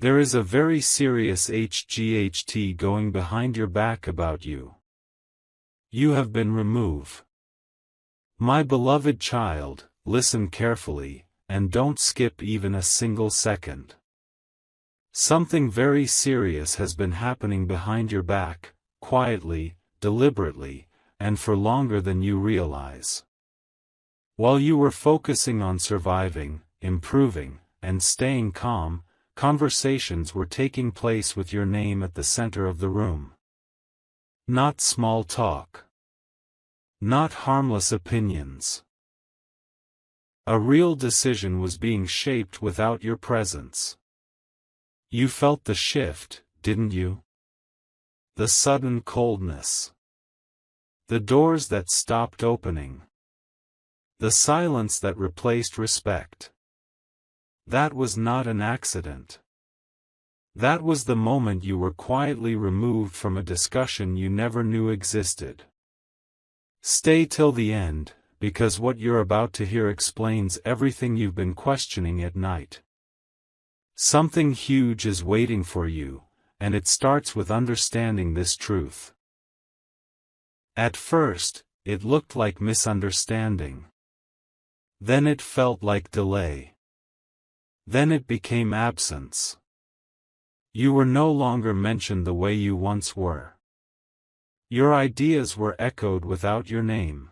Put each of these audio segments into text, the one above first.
There is a very serious hght going behind your back about you. You have been removed. My beloved child, listen carefully, and don't skip even a single second. Something very serious has been happening behind your back, quietly, deliberately, and for longer than you realize. While you were focusing on surviving, improving, and staying calm, conversations were taking place with your name at the center of the room. Not small talk. Not harmless opinions. A real decision was being shaped without your presence. You felt the shift, didn't you? The sudden coldness. The doors that stopped opening. The silence that replaced respect. That was not an accident. That was the moment you were quietly removed from a discussion you never knew existed. Stay till the end, because what you're about to hear explains everything you've been questioning at night. Something huge is waiting for you, and it starts with understanding this truth. At first, it looked like misunderstanding. Then it felt like delay. Then it became absence. You were no longer mentioned the way you once were. Your ideas were echoed without your name.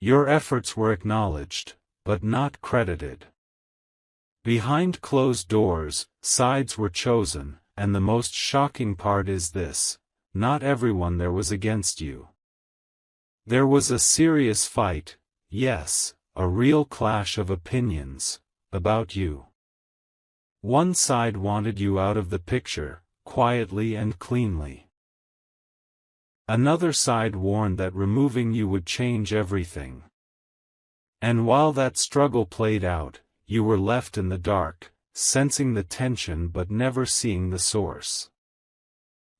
Your efforts were acknowledged, but not credited. Behind closed doors, sides were chosen, and the most shocking part is this: not everyone there was against you. There was a serious fight, yes, a real clash of opinions, about you. One side wanted you out of the picture, quietly and cleanly. Another side warned that removing you would change everything. And while that struggle played out, you were left in the dark, sensing the tension but never seeing the source.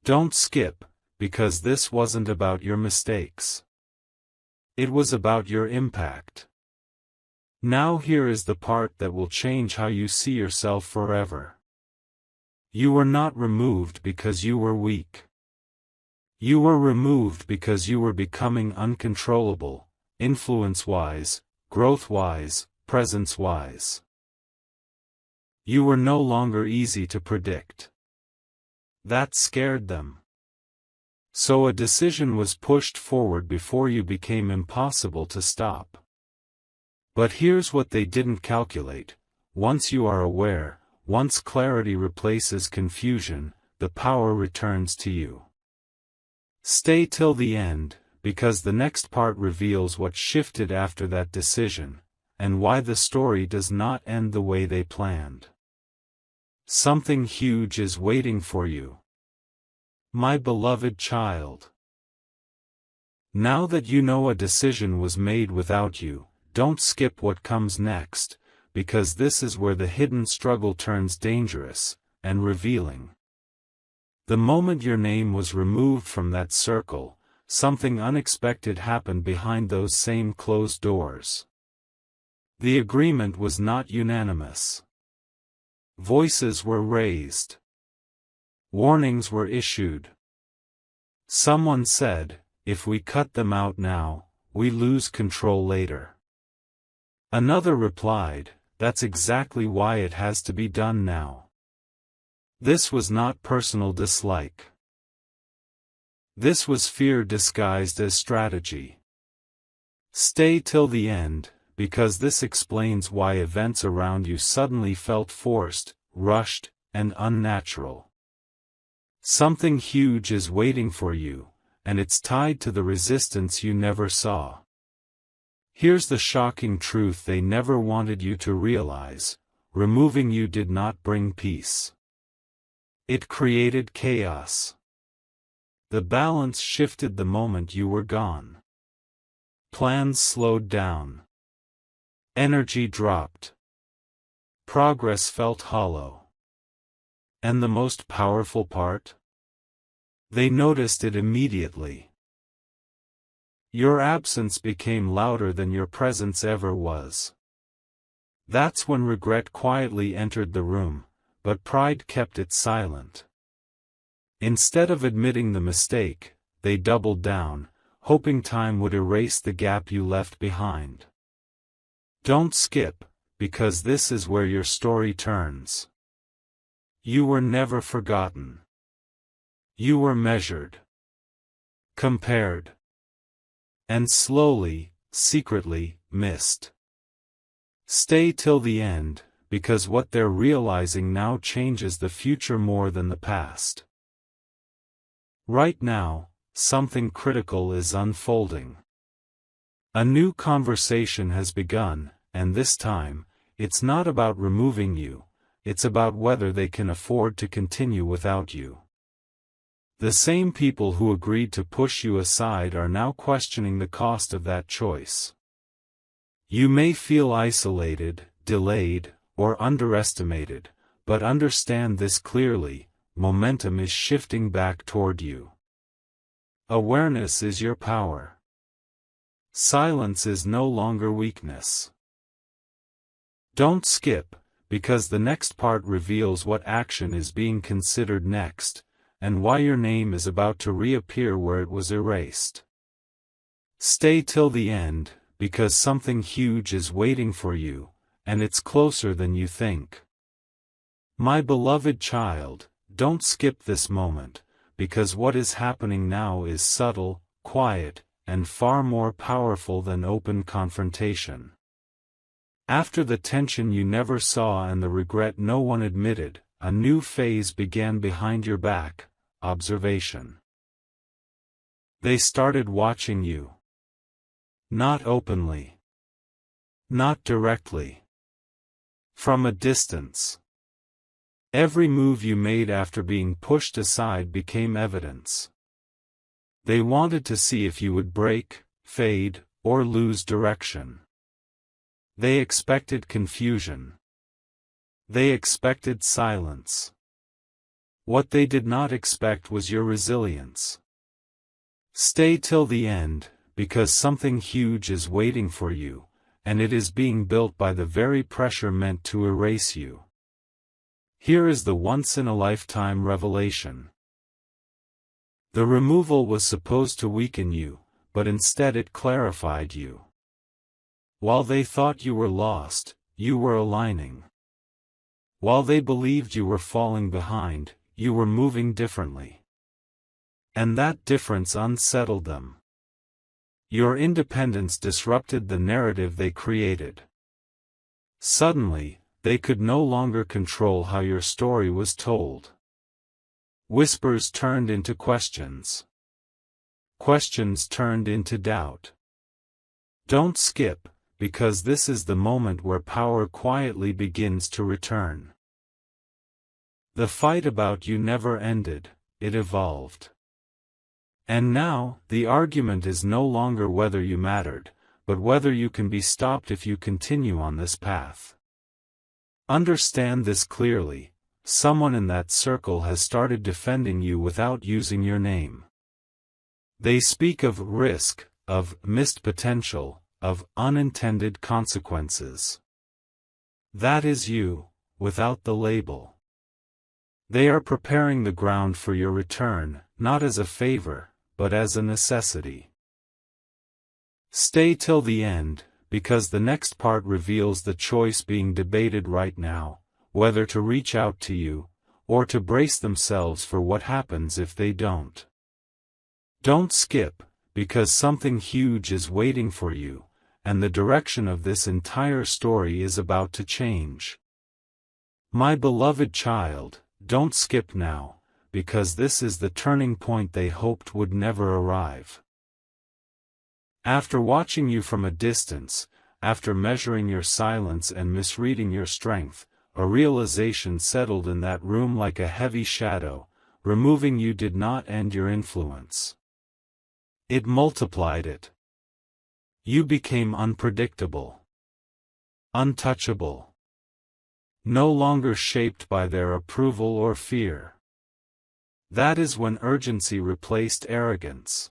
Don't skip, because this wasn't about your mistakes. It was about your impact. Now here is the part that will change how you see yourself forever. You were not removed because you were weak. You were removed because you were becoming uncontrollable, influence-wise, growth-wise, presence-wise. You were no longer easy to predict. That scared them. So a decision was pushed forward before you became impossible to stop. But here's what they didn't calculate: once you are aware, once clarity replaces confusion, the power returns to you. Stay till the end, because the next part reveals what shifted after that decision, and why the story does not end the way they planned. Something huge is waiting for you. My beloved child. Now that you know a decision was made without you, don't skip what comes next, because this is where the hidden struggle turns dangerous and revealing. The moment your name was removed from that circle, something unexpected happened behind those same closed doors. The agreement was not unanimous. Voices were raised. Warnings were issued. Someone said, if we cut them out now, we lose control later. Another replied, that's exactly why it has to be done now. This was not personal dislike. This was fear disguised as strategy. Stay till the end, because this explains why events around you suddenly felt forced, rushed, and unnatural. Something huge is waiting for you, and it's tied to the resistance you never saw. Here's the shocking truth they never wanted you to realize: removing you did not bring peace. It created chaos. The balance shifted the moment you were gone. Plans slowed down. Energy dropped. Progress felt hollow. And the most powerful part? They noticed it immediately. Your absence became louder than your presence ever was. That's when regret quietly entered the room, but pride kept it silent. Instead of admitting the mistake, they doubled down, hoping time would erase the gap you left behind. Don't skip, because this is where your story turns. You were never forgotten. You were measured, compared, and slowly, secretly, missed. Stay till the end, because what they're realizing now changes the future more than the past. Right now, something critical is unfolding. A new conversation has begun, and this time, it's not about removing you, it's about whether they can afford to continue without you. The same people who agreed to push you aside are now questioning the cost of that choice. You may feel isolated, delayed, or underestimated, but understand this clearly: momentum is shifting back toward you. Awareness is your power. Silence is no longer weakness. Don't skip, because the next part reveals what action is being considered next, and why your name is about to reappear where it was erased. Stay till the end, because something huge is waiting for you, and it's closer than you think. My beloved child, don't skip this moment, because what is happening now is subtle, quiet, and far more powerful than open confrontation. After the tension you never saw and the regret no one admitted, a new phase began behind your back: observation. They started watching you. Not openly. Not directly. From a distance. Every move you made after being pushed aside became evidence. They wanted to see if you would break, fade, or lose direction. They expected confusion. They expected silence. What they did not expect was your resilience. Stay till the end, because something huge is waiting for you, and it is being built by the very pressure meant to erase you. Here is the once-in-a-lifetime revelation. The removal was supposed to weaken you, but instead it clarified you. While they thought you were lost, you were aligning. While they believed you were falling behind, you were moving differently. And that difference unsettled them. Your independence disrupted the narrative they created. Suddenly, they could no longer control how your story was told. Whispers turned into questions. Questions turned into doubt. Don't skip, because this is the moment where power quietly begins to return. The fight about you never ended, it evolved. And now, the argument is no longer whether you mattered, but whether you can be stopped if you continue on this path. Understand this clearly: someone in that circle has started defending you without using your name. They speak of risk, of missed potential, of unintended consequences. That is you, without the label. They are preparing the ground for your return, not as a favor, but as a necessity. Stay till the end, because the next part reveals the choice being debated right now: whether to reach out to you, or to brace themselves for what happens if they don't. Don't skip, because something huge is waiting for you, and the direction of this entire story is about to change. My beloved child, don't skip now, because this is the turning point they hoped would never arrive. After watching you from a distance, after measuring your silence and misreading your strength, a realization settled in that room like a heavy shadow: removing you did not end your influence. It multiplied it. You became unpredictable. Untouchable. No longer shaped by their approval or fear. That is when urgency replaced arrogance.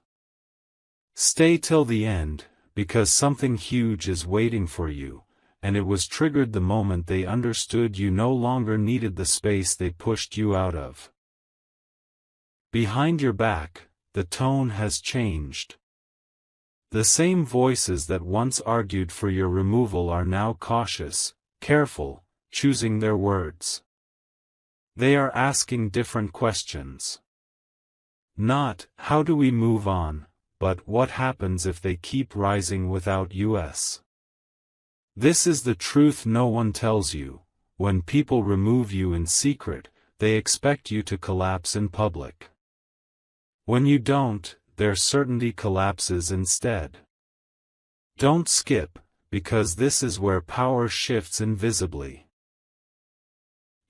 Stay till the end, because something huge is waiting for you, and it was triggered the moment they understood you no longer needed the space they pushed you out of. Behind your back, the tone has changed. The same voices that once argued for your removal are now cautious, careful, choosing their words. They are asking different questions. Not, how do we move on, but what happens if they keep rising without us? This is the truth no one tells you. When people remove you in secret, they expect you to collapse in public. When you don't, their certainty collapses instead. Don't skip, because this is where power shifts invisibly.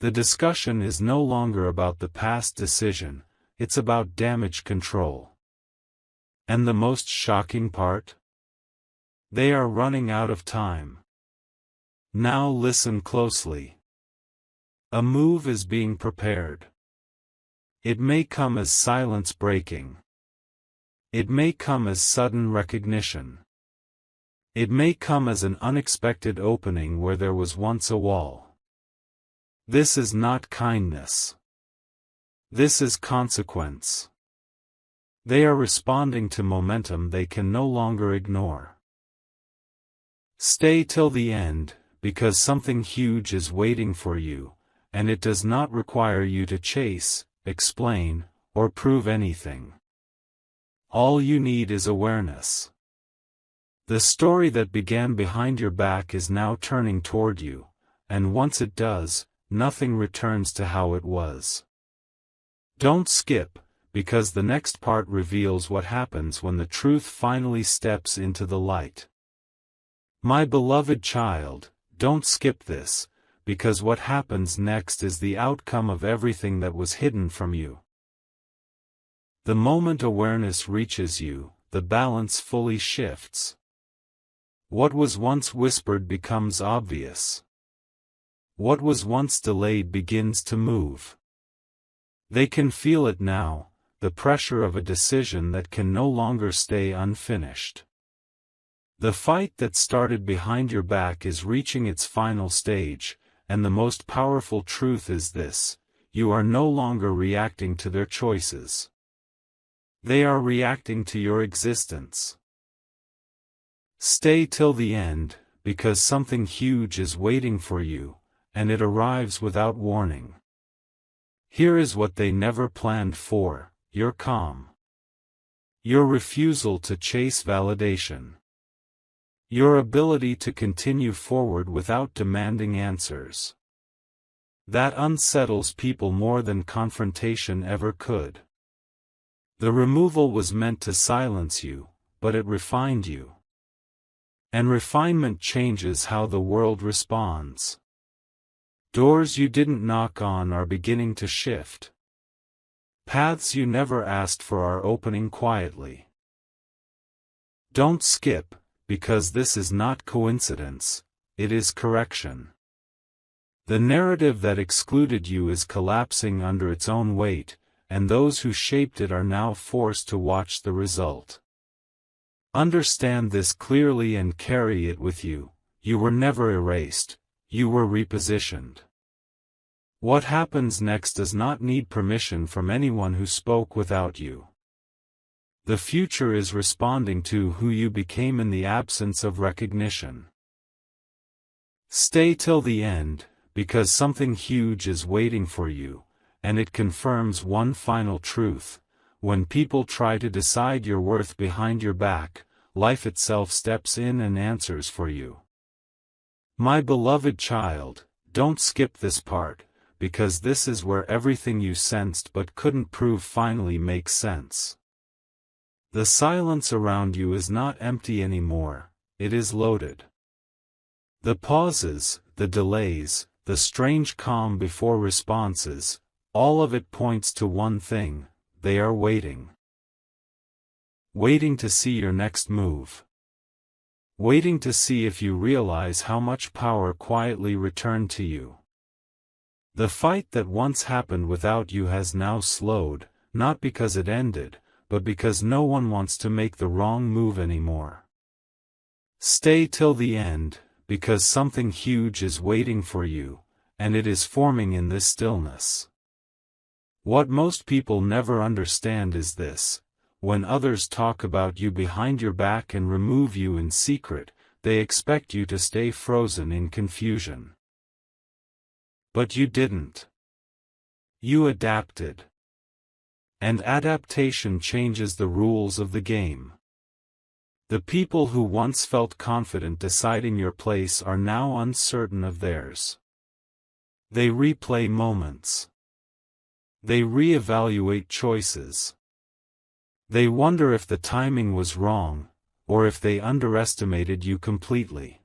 The discussion is no longer about the past decision, it's about damage control. And the most shocking part? They are running out of time. Now listen closely. A move is being prepared. It may come as silence breaking. It may come as sudden recognition. It may come as an unexpected opening where there was once a wall. This is not kindness. This is consequence. They are responding to momentum they can no longer ignore. Stay till the end, because something huge is waiting for you, and it does not require you to chase, explain, or prove anything. All you need is awareness. The story that began behind your back is now turning toward you, and once it does, nothing returns to how it was. Don't skip, because the next part reveals what happens when the truth finally steps into the light. My beloved child, don't skip this, because what happens next is the outcome of everything that was hidden from you. The moment awareness reaches you, the balance fully shifts. What was once whispered becomes obvious. What was once delayed begins to move. They can feel it now, the pressure of a decision that can no longer stay unfinished. The fight that started behind your back is reaching its final stage, and the most powerful truth is this: you are no longer reacting to their choices. They are reacting to your existence. Stay till the end, because something huge is waiting for you, and it arrives without warning. Here is what they never planned for: your calm. Your refusal to chase validation. Your ability to continue forward without demanding answers. That unsettles people more than confrontation ever could. The removal was meant to silence you, but it refined you. And refinement changes how the world responds. Doors you didn't knock on are beginning to shift. Paths you never asked for are opening quietly. Don't skip, because this is not coincidence, it is correction. The narrative that excluded you is collapsing under its own weight, and those who shaped it are now forced to watch the result. Understand this clearly and carry it with you: you were never erased, you were repositioned. What happens next does not need permission from anyone who spoke without you. The future is responding to who you became in the absence of recognition. Stay till the end, because something huge is waiting for you, and it confirms one final truth: when people try to decide your worth behind your back, life itself steps in and answers for you. My beloved child, don't skip this part, because this is where everything you sensed but couldn't prove finally makes sense. The silence around you is not empty anymore, it is loaded. The pauses, the delays, the strange calm before responses, all of it points to one thing: they are waiting. Waiting to see your next move. Waiting to see if you realize how much power quietly returned to you. The fight that once happened without you has now slowed, not because it ended, but because no one wants to make the wrong move anymore. Stay till the end, because something huge is waiting for you, and it is forming in this stillness. What most people never understand is this: when others talk about you behind your back and remove you in secret, they expect you to stay frozen in confusion. But you didn't. You adapted. And adaptation changes the rules of the game. The people who once felt confident deciding your place are now uncertain of theirs. They replay moments. They reevaluate choices. They wonder if the timing was wrong, or if they underestimated you completely.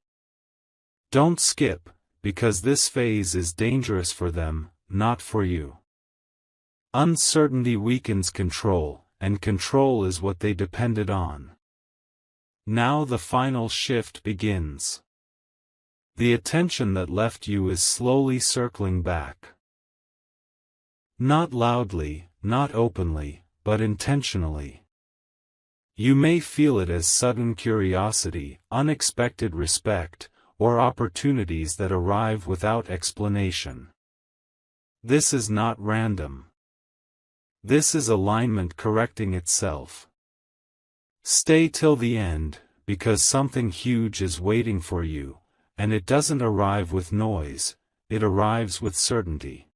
Don't skip, because this phase is dangerous for them, not for you. Uncertainty weakens control, and control is what they depended on. Now the final shift begins. The attention that left you is slowly circling back. Not loudly, not openly, but intentionally. You may feel it as sudden curiosity, unexpected respect, or opportunities that arrive without explanation. This is not random. This is alignment correcting itself. Stay till the end, because something huge is waiting for you, and it doesn't arrive with noise, it arrives with certainty.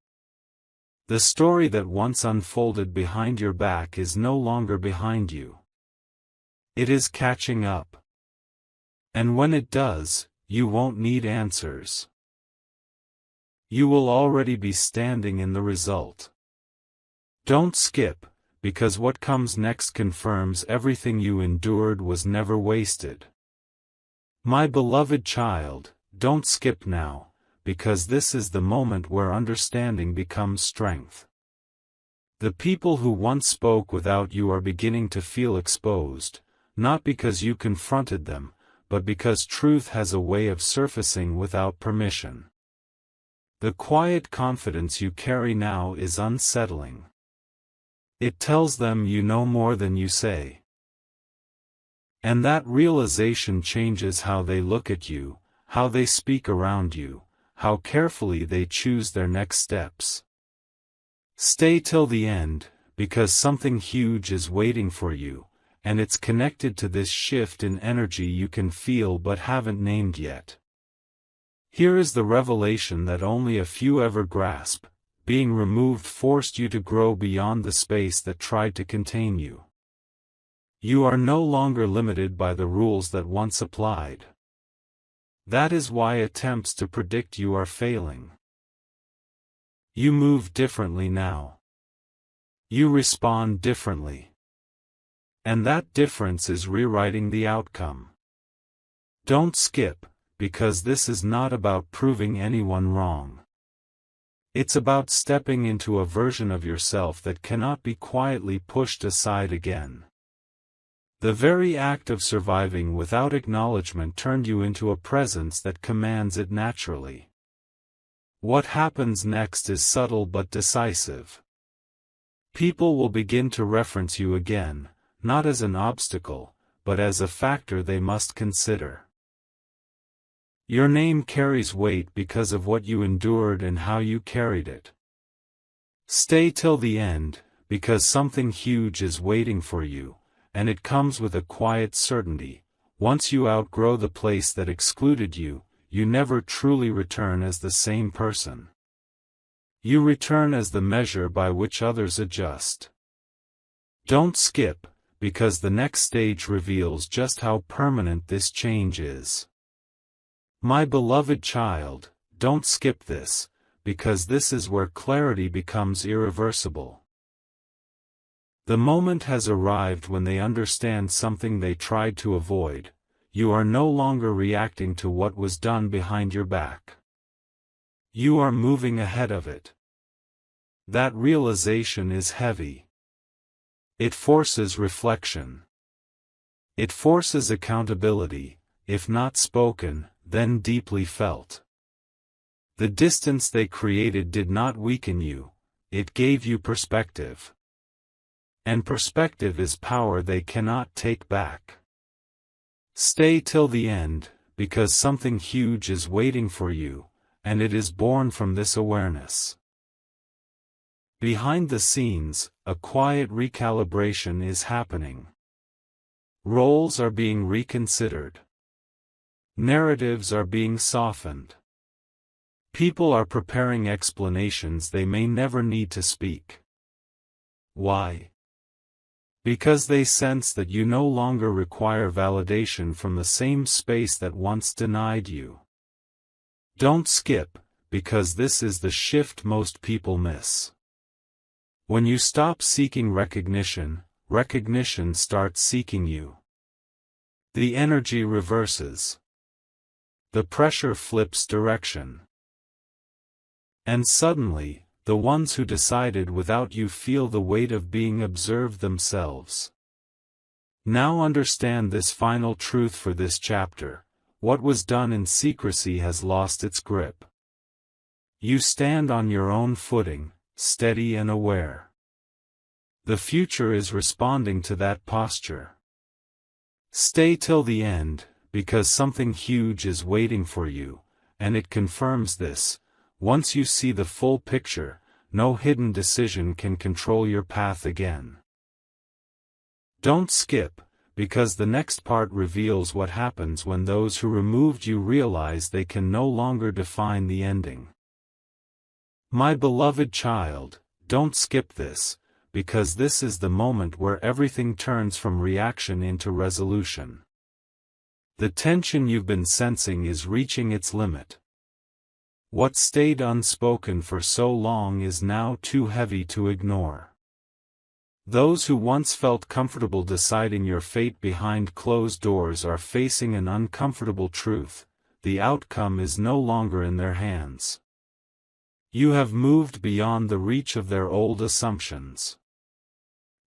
The story that once unfolded behind your back is no longer behind you. It is catching up. And when it does, you won't need answers. You will already be standing in the result. Don't skip, because what comes next confirms everything you endured was never wasted. My beloved child, don't skip now, because this is the moment where understanding becomes strength. The people who once spoke without you are beginning to feel exposed, not because you confronted them, but because truth has a way of surfacing without permission. The quiet confidence you carry now is unsettling. It tells them you know more than you say. And that realization changes how they look at you, how they speak around you, how carefully they choose their next steps. Stay till the end, because something huge is waiting for you, and it's connected to this shift in energy you can feel but haven't named yet. Here is the revelation that only a few ever grasp: being removed forced you to grow beyond the space that tried to contain you. You are no longer limited by the rules that once applied. That is why attempts to predict you are failing. You move differently now. You respond differently. And that difference is rewriting the outcome. Don't skip, because this is not about proving anyone wrong. It's about stepping into a version of yourself that cannot be quietly pushed aside again. The very act of surviving without acknowledgement turned you into a presence that commands it naturally. What happens next is subtle but decisive. People will begin to reference you again, not as an obstacle, but as a factor they must consider. Your name carries weight because of what you endured and how you carried it. Stay till the end, because something huge is waiting for you, and it comes with a quiet certainty: once you outgrow the place that excluded you, you never truly return as the same person. You return as the measure by which others adjust. Don't skip, because the next stage reveals just how permanent this change is. My beloved child, don't skip this, because this is where clarity becomes irreversible. The moment has arrived when they understand something they tried to avoid: you are no longer reacting to what was done behind your back. You are moving ahead of it. That realization is heavy. It forces reflection. It forces accountability, if not spoken, then deeply felt. The distance they created did not weaken you, it gave you perspective. And perspective is power they cannot take back. Stay till the end, because something huge is waiting for you, and it is born from this awareness. Behind the scenes, a quiet recalibration is happening. Roles are being reconsidered. Narratives are being softened. People are preparing explanations they may never need to speak. Why? Because they sense that you no longer require validation from the same space that once denied you. Don't skip, because this is the shift most people miss. When you stop seeking recognition, recognition starts seeking you. The energy reverses. The pressure flips direction. And suddenly, the ones who decided without you feel the weight of being observed themselves. Now understand this final truth for this chapter: what was done in secrecy has lost its grip. You stand on your own footing, steady and aware. The future is responding to that posture. Stay till the end, because something huge is waiting for you, and it confirms this. Once you see the full picture, no hidden decision can control your path again. Don't skip, because the next part reveals what happens when those who removed you realize they can no longer define the ending. My beloved child, don't skip this, because this is the moment where everything turns from reaction into resolution. The tension you've been sensing is reaching its limit. What stayed unspoken for so long is now too heavy to ignore. Those who once felt comfortable deciding your fate behind closed doors are facing an uncomfortable truth: the outcome is no longer in their hands. You have moved beyond the reach of their old assumptions.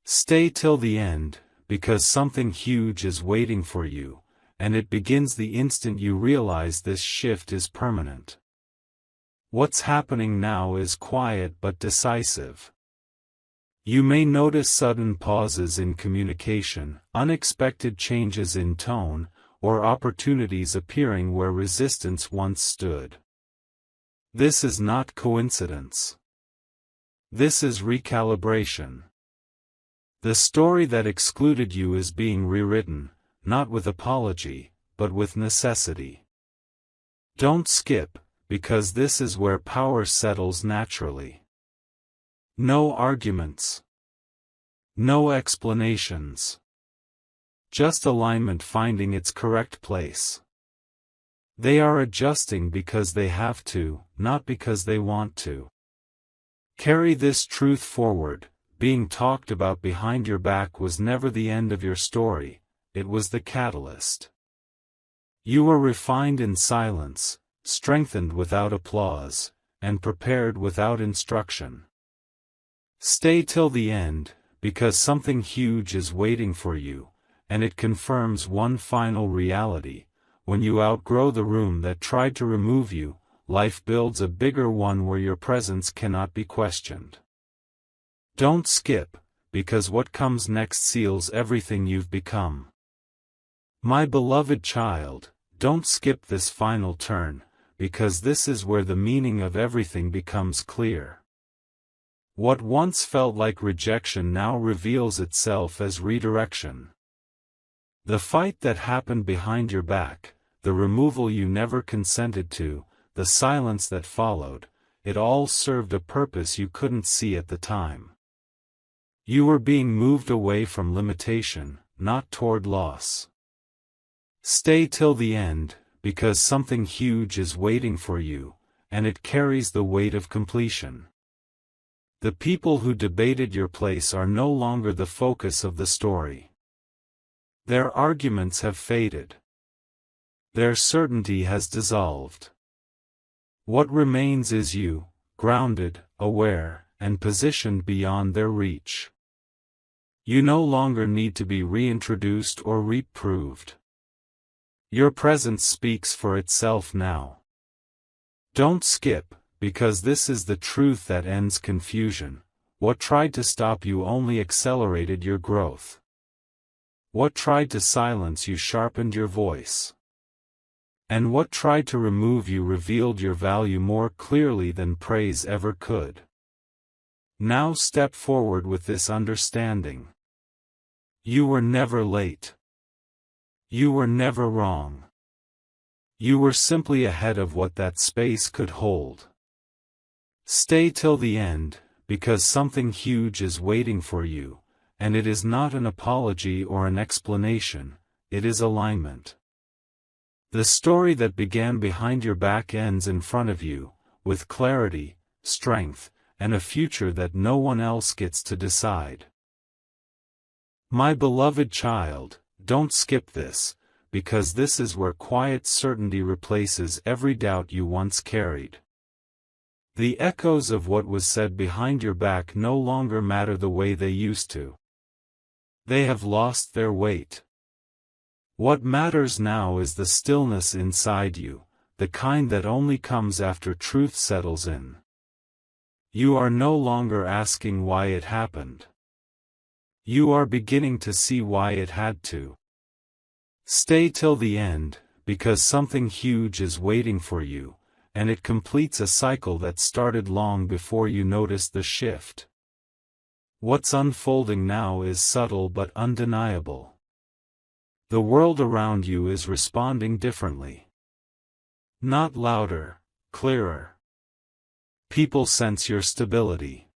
Stay till the end, because something huge is waiting for you, and it begins the instant you realize this shift is permanent. What's happening now is quiet but decisive. You may notice sudden pauses in communication, unexpected changes in tone, or opportunities appearing where resistance once stood. This is not coincidence. This is recalibration. The story that excluded you is being rewritten, not with apology, but with necessity. Don't skip, because this is where power settles naturally. No arguments. No explanations. Just alignment finding its correct place. They are adjusting because they have to, not because they want to. Carry this truth forward: being talked about behind your back was never the end of your story, it was the catalyst. You were refined in silence, strengthened without applause, and prepared without instruction. Stay till the end, because something huge is waiting for you, and it confirms one final reality: when you outgrow the room that tried to remove you, life builds a bigger one where your presence cannot be questioned. Don't skip, because what comes next seals everything you've become. My beloved child, don't skip this final turn, because this is where the meaning of everything becomes clear. What once felt like rejection now reveals itself as redirection. The fight that happened behind your back, the removal you never consented to, the silence that followed, it all served a purpose you couldn't see at the time. You were being moved away from limitation, not toward loss. Stay till the end, because something huge is waiting for you, and it carries the weight of completion. The people who debated your place are no longer the focus of the story. Their arguments have faded. Their certainty has dissolved. What remains is you, grounded, aware, and positioned beyond their reach. You no longer need to be reintroduced or reproved. Your presence speaks for itself now. Don't skip, because this is the truth that ends confusion. What tried to stop you only accelerated your growth. What tried to silence you sharpened your voice. And what tried to remove you revealed your value more clearly than praise ever could. Now step forward with this understanding. You were never late. You were never wrong. You were simply ahead of what that space could hold. Stay till the end, because something huge is waiting for you, and it is not an apology or an explanation, it is alignment. The story that began behind your back ends in front of you, with clarity, strength, and a future that no one else gets to decide. My beloved child, don't skip this, because this is where quiet certainty replaces every doubt you once carried. The echoes of what was said behind your back no longer matter the way they used to. They have lost their weight. What matters now is the stillness inside you, the kind that only comes after truth settles in. You are no longer asking why it happened. You are beginning to see why it had to. Stay till the end, because something huge is waiting for you, and it completes a cycle that started long before you noticed the shift. What's unfolding now is subtle but undeniable. The world around you is responding differently. Not louder, clearer. People sense your stability.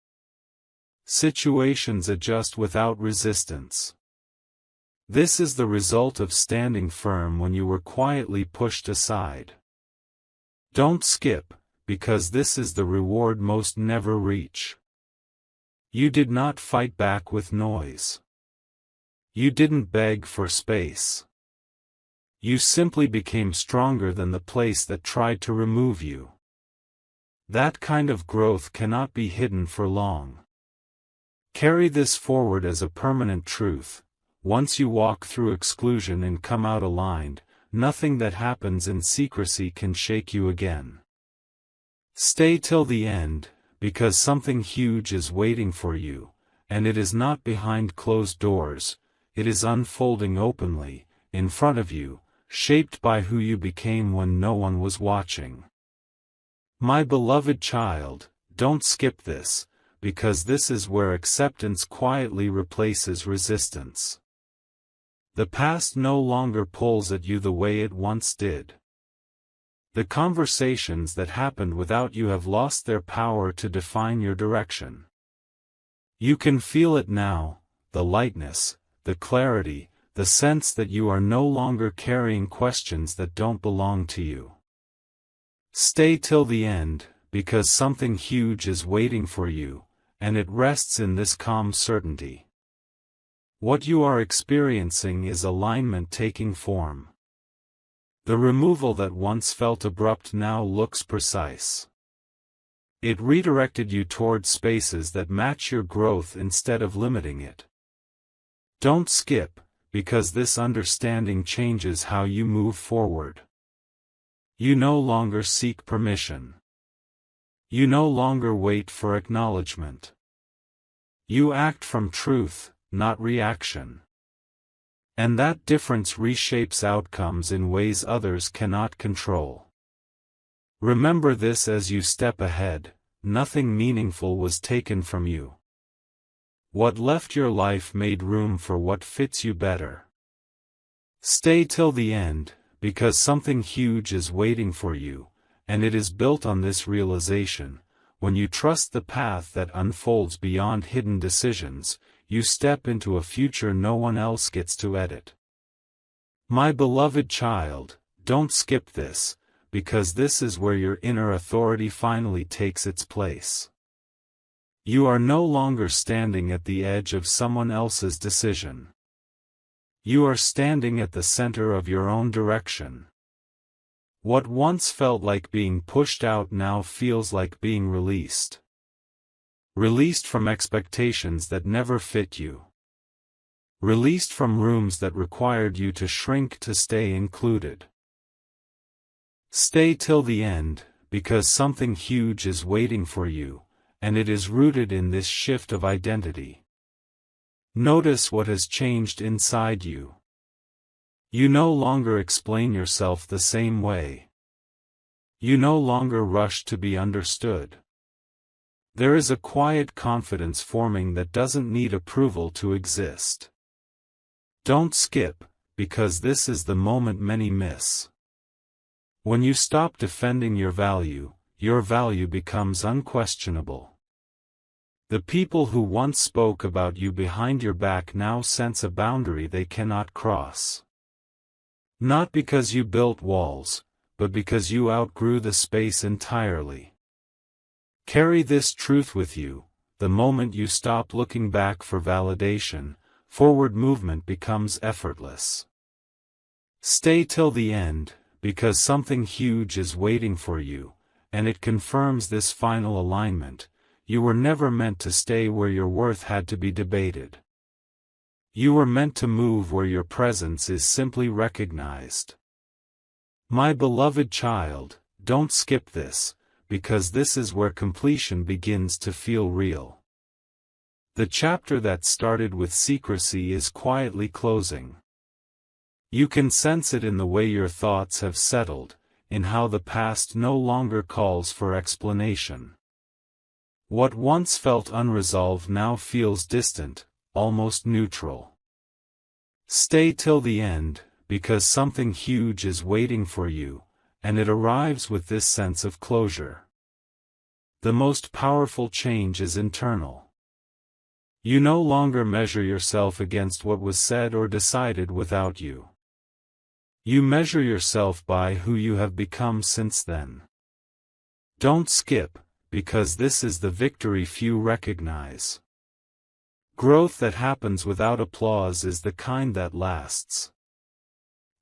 Situations adjust without resistance. This is the result of standing firm when you were quietly pushed aside. Don't skip, because this is the reward most never reach. You did not fight back with noise. You didn't beg for space. You simply became stronger than the place that tried to remove you. That kind of growth cannot be hidden for long. Carry this forward as a permanent truth. Once you walk through exclusion and come out aligned, nothing that happens in secrecy can shake you again. Stay till the end, because something huge is waiting for you, and it is not behind closed doors, it is unfolding openly, in front of you, shaped by who you became when no one was watching. My beloved child, don't skip this, because this is where acceptance quietly replaces resistance. The past no longer pulls at you the way it once did. The conversations that happened without you have lost their power to define your direction. You can feel it now, the lightness, the clarity, the sense that you are no longer carrying questions that don't belong to you. Stay till the end, because something huge is waiting for you, and it rests in this calm certainty. What you are experiencing is alignment taking form. The removal that once felt abrupt now looks precise. It redirected you toward spaces that match your growth instead of limiting it. Don't skip, because this understanding changes how you move forward. You no longer seek permission. You no longer wait for acknowledgement. You act from truth, not reaction. And that difference reshapes outcomes in ways others cannot control. Remember this as you step ahead, nothing meaningful was taken from you. What left your life made room for what fits you better. Stay till the end, because something huge is waiting for you, and it is built on this realization. When you trust the path that unfolds beyond hidden decisions, you step into a future no one else gets to edit. My beloved child, don't skip this, because this is where your inner authority finally takes its place. You are no longer standing at the edge of someone else's decision. You are standing at the center of your own direction. What once felt like being pushed out now feels like being released. Released from expectations that never fit you. Released from rooms that required you to shrink to stay included. Stay till the end, because something huge is waiting for you, and it is rooted in this shift of identity. Notice what has changed inside you. You no longer explain yourself the same way. You no longer rush to be understood. There is a quiet confidence forming that doesn't need approval to exist. Don't skip, because this is the moment many miss. When you stop defending your value becomes unquestionable. The people who once spoke about you behind your back now sense a boundary they cannot cross. Not because you built walls, but because you outgrew the space entirely. Carry this truth with you: the moment you stop looking back for validation, forward movement becomes effortless. Stay till the end, because something huge is waiting for you, and it confirms this final alignment: you were never meant to stay where your worth had to be debated. You were meant to move where your presence is simply recognized. My beloved child, don't skip this, because this is where completion begins to feel real. The chapter that started with secrecy is quietly closing. You can sense it in the way your thoughts have settled, in how the past no longer calls for explanation. What once felt unresolved now feels distant, almost neutral. Stay till the end, because something huge is waiting for you, and it arrives with this sense of closure. The most powerful change is internal. You no longer measure yourself against what was said or decided without you. You measure yourself by who you have become since then. Don't skip, because this is the victory few recognize. Growth that happens without applause is the kind that lasts.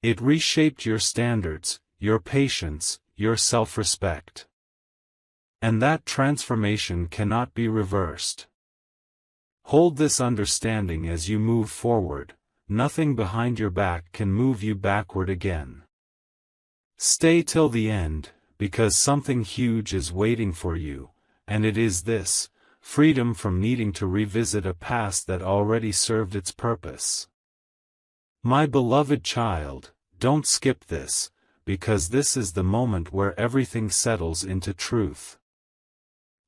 It reshaped your standards, your patience, your self-respect. And that transformation cannot be reversed. Hold this understanding as you move forward: nothing behind your back can move you backward again. Stay till the end, because something huge is waiting for you, and it is this: freedom from needing to revisit a past that already served its purpose. My beloved child, don't skip this, because this is the moment where everything settles into truth.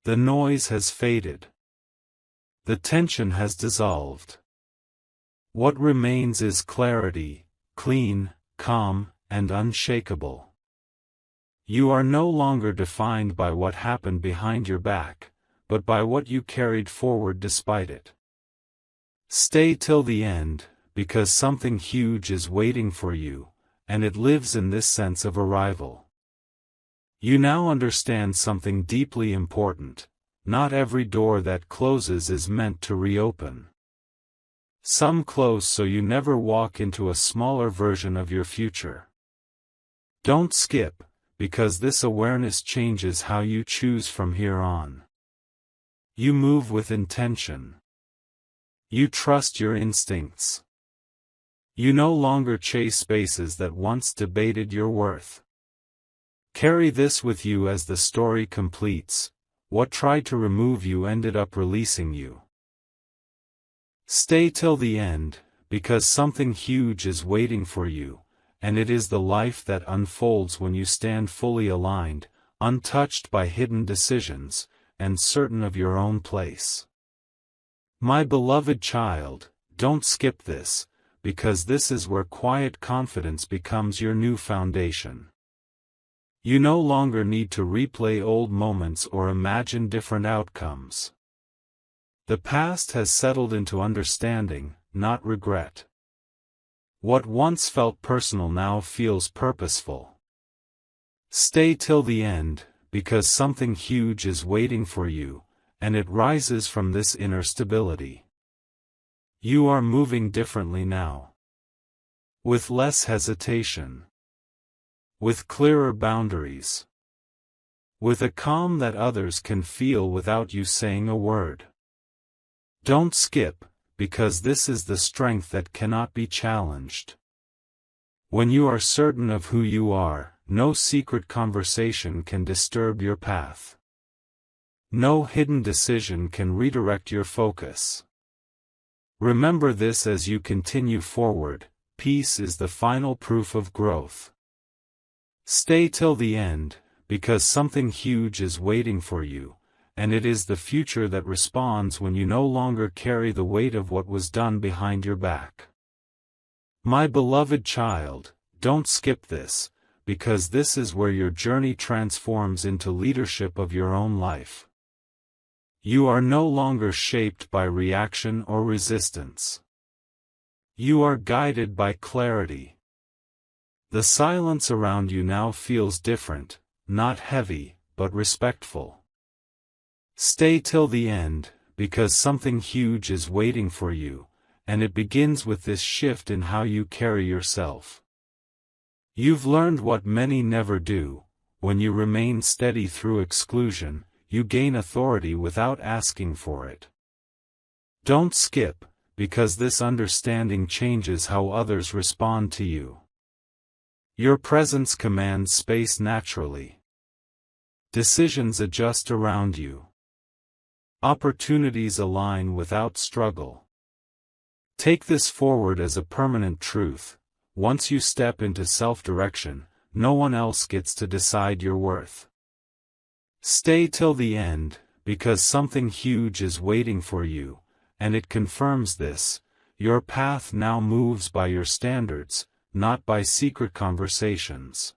The noise has faded. The tension has dissolved. What remains is clarity, clean, calm, and unshakable. You are no longer defined by what happened behind your back, but by what you carried forward despite it. Stay till the end, because something huge is waiting for you, and it lives in this sense of arrival. You now understand something deeply important: not every door that closes is meant to reopen. Some close so you never walk into a smaller version of your future. Don't skip, because this awareness changes how you choose from here on. You move with intention. You trust your instincts. You no longer chase spaces that once debated your worth. Carry this with you as the story completes: what tried to remove you ended up releasing you. Stay till the end, because something huge is waiting for you, and it is the life that unfolds when you stand fully aligned, untouched by hidden decisions, and certain of your own place. My beloved child, don't skip this, because this is where quiet confidence becomes your new foundation. You no longer need to replay old moments or imagine different outcomes. The past has settled into understanding, not regret. What once felt personal now feels purposeful. Stay till the end, because something huge is waiting for you, and it rises from this inner stability. You are moving differently now. With less hesitation. With clearer boundaries. With a calm that others can feel without you saying a word. Don't skip, because this is the strength that cannot be challenged. When you are certain of who you are, no secret conversation can disturb your path. No hidden decision can redirect your focus. Remember this as you continue forward: peace is the final proof of growth. Stay till the end, because something huge is waiting for you, and it is the future that responds when you no longer carry the weight of what was done behind your back. My beloved child, don't skip this, because this is where your journey transforms into leadership of your own life. You are no longer shaped by reaction or resistance. You are guided by clarity. The silence around you now feels different, not heavy, but respectful. Stay till the end, because something huge is waiting for you, and it begins with this shift in how you carry yourself. You've learned what many never do: when you remain steady through exclusion, you gain authority without asking for it. Don't skip, because this understanding changes how others respond to you. Your presence commands space naturally. Decisions adjust around you. Opportunities align without struggle. Take this forward as a permanent truth: once you step into self-direction, no one else gets to decide your worth. Stay till the end, because something huge is waiting for you, and it confirms this: your path now moves by your standards, not by secret conversations.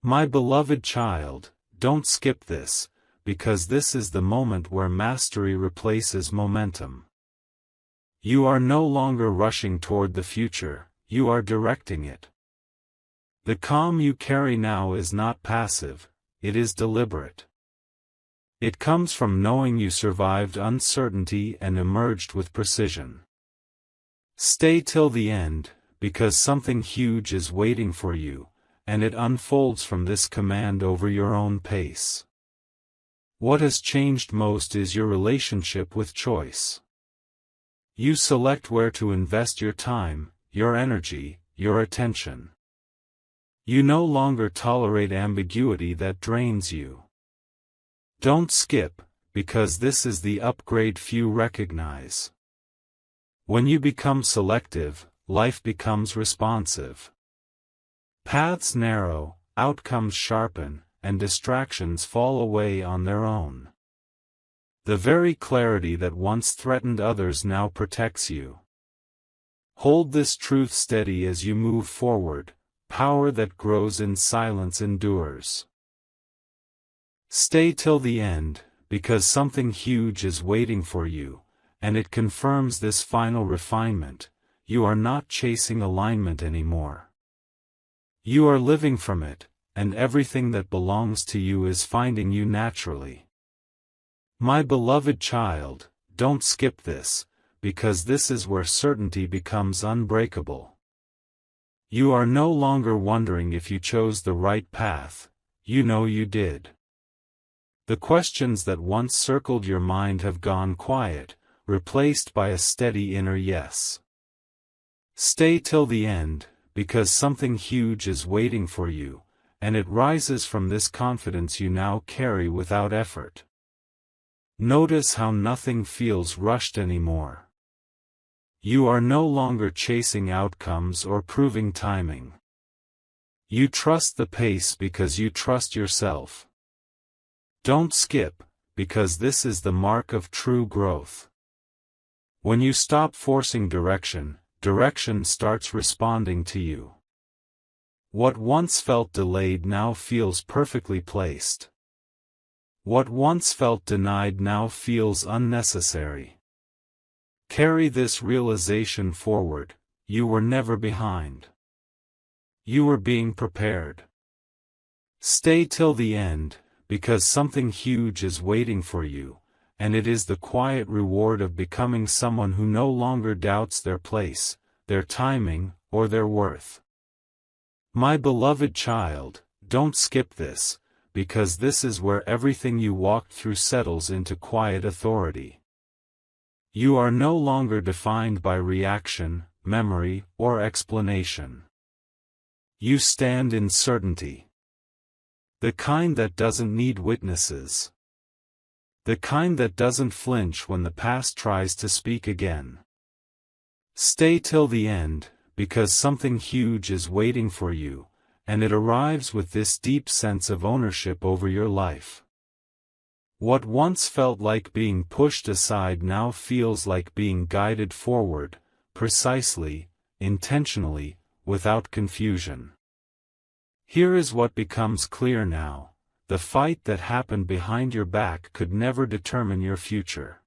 My beloved child, don't skip this, because this is the moment where mastery replaces momentum. You are no longer rushing toward the future, you are directing it. The calm you carry now is not passive, it is deliberate. It comes from knowing you survived uncertainty and emerged with precision. Stay till the end, because something huge is waiting for you, and it unfolds from this command over your own pace. What has changed most is your relationship with choice. You select where to invest your time, your energy, your attention. You no longer tolerate ambiguity that drains you. Don't skip, because this is the upgrade few recognize. When you become selective, life becomes responsive. Paths narrow, outcomes sharpen, and distractions fall away on their own. The very clarity that once threatened others now protects you. Hold this truth steady as you move forward: power that grows in silence endures. Stay till the end, because something huge is waiting for you, and it confirms this final refinement: you are not chasing alignment anymore. You are living from it, and everything that belongs to you is finding you naturally. My beloved child, don't skip this, because this is where certainty becomes unbreakable. You are no longer wondering if you chose the right path, you know you did. The questions that once circled your mind have gone quiet, replaced by a steady inner yes. Stay till the end, because something huge is waiting for you, and it rises from this confidence you now carry without effort. Notice how nothing feels rushed anymore. You are no longer chasing outcomes or proving timing. You trust the pace because you trust yourself. Don't skip, because this is the mark of true growth. When you stop forcing direction, direction starts responding to you. What once felt delayed now feels perfectly placed. What once felt denied now feels unnecessary. Carry this realization forward: you were never behind. You were being prepared. Stay till the end, because something huge is waiting for you, and it is the quiet reward of becoming someone who no longer doubts their place, their timing, or their worth. My beloved child, don't skip this, because this is where everything you walked through settles into quiet authority. You are no longer defined by reaction, memory, or explanation. You stand in certainty. The kind that doesn't need witnesses. The kind that doesn't flinch when the past tries to speak again. Stay till the end, because something huge is waiting for you, and it arrives with this deep sense of ownership over your life. What once felt like being pushed aside now feels like being guided forward, precisely, intentionally, without confusion. Here is what becomes clear now: the fight that happened behind your back could never determine your future.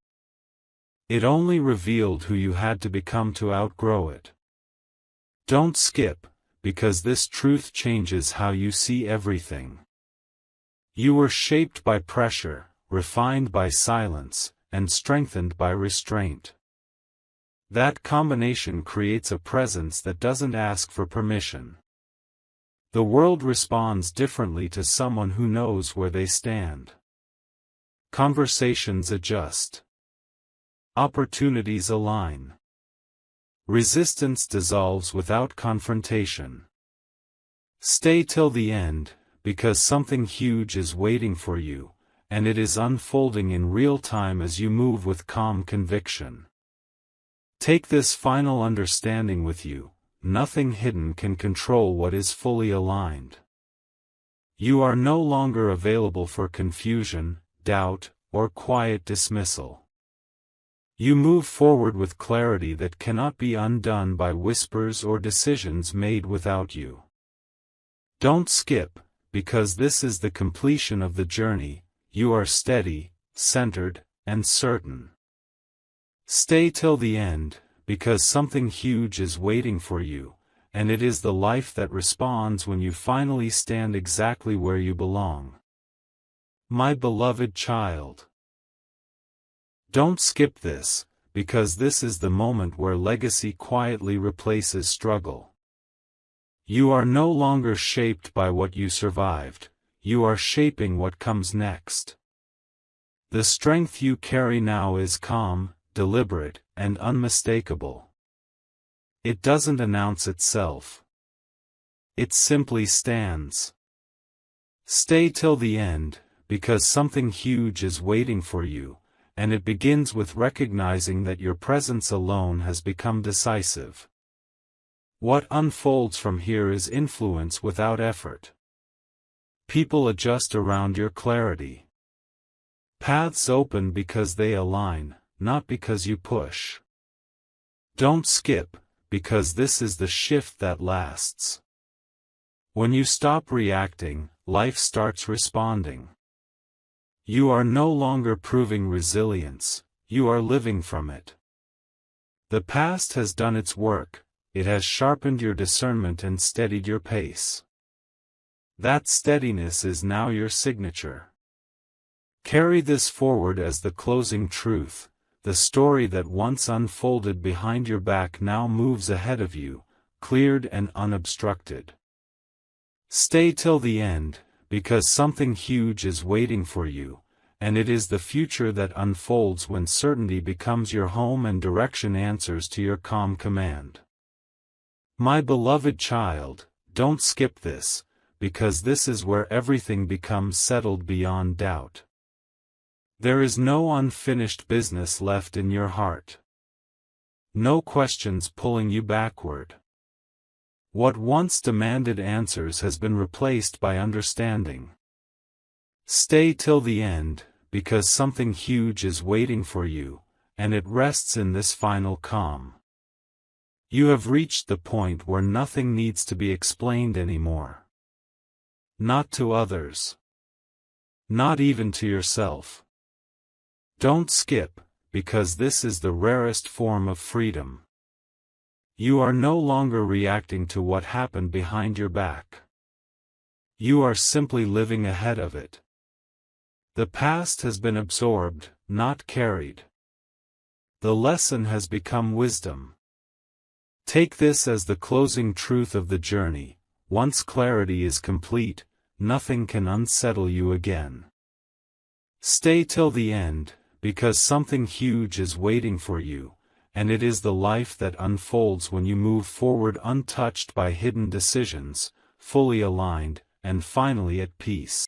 It only revealed who you had to become to outgrow it. Don't skip, because this truth changes how you see everything. You were shaped by pressure, refined by silence, and strengthened by restraint. That combination creates a presence that doesn't ask for permission. The world responds differently to someone who knows where they stand. Conversations adjust. Opportunities align. Resistance dissolves without confrontation. Stay till the end, because something huge is waiting for you, and it is unfolding in real time as you move with calm conviction. Take this final understanding with you: nothing hidden can control what is fully aligned. You are no longer available for confusion, doubt, or quiet dismissal. You move forward with clarity that cannot be undone by whispers or decisions made without you. Don't skip, because this is the completion of the journey. You are steady, centered, and certain. Stay till the end, because something huge is waiting for you, and it is the life that responds when you finally stand exactly where you belong. My beloved child, don't skip this, because this is the moment where legacy quietly replaces struggle. You are no longer shaped by what you survived, you are shaping what comes next. The strength you carry now is calm, deliberate, and unmistakable. It doesn't announce itself. It simply stands. Stay till the end, because something huge is waiting for you, and it begins with recognizing that your presence alone has become decisive. What unfolds from here is influence without effort. People adjust around your clarity. Paths open because they align, not because you push. Don't skip, because this is the shift that lasts. When you stop reacting, life starts responding. You are no longer proving resilience, you are living from it. The past has done its work, it has sharpened your discernment and steadied your pace. That steadiness is now your signature. Carry this forward as the closing truth: the story that once unfolded behind your back now moves ahead of you, cleared and unobstructed. Stay till the end, because something huge is waiting for you, and it is the future that unfolds when certainty becomes your home and direction answers to your calm command. My beloved child, don't skip this, because this is where everything becomes settled beyond doubt. There is no unfinished business left in your heart. No questions pulling you backward. What once demanded answers has been replaced by understanding. Stay till the end, because something huge is waiting for you, and it rests in this final calm. You have reached the point where nothing needs to be explained anymore. Not to others. Not even to yourself. Don't skip, because this is the rarest form of freedom. You are no longer reacting to what happened behind your back. You are simply living ahead of it. The past has been absorbed, not carried. The lesson has become wisdom. Take this as the closing truth of the journey: once clarity is complete, nothing can unsettle you again. Stay till the end, because something huge is waiting for you, and it is the life that unfolds when you move forward untouched by hidden decisions, fully aligned, and finally at peace.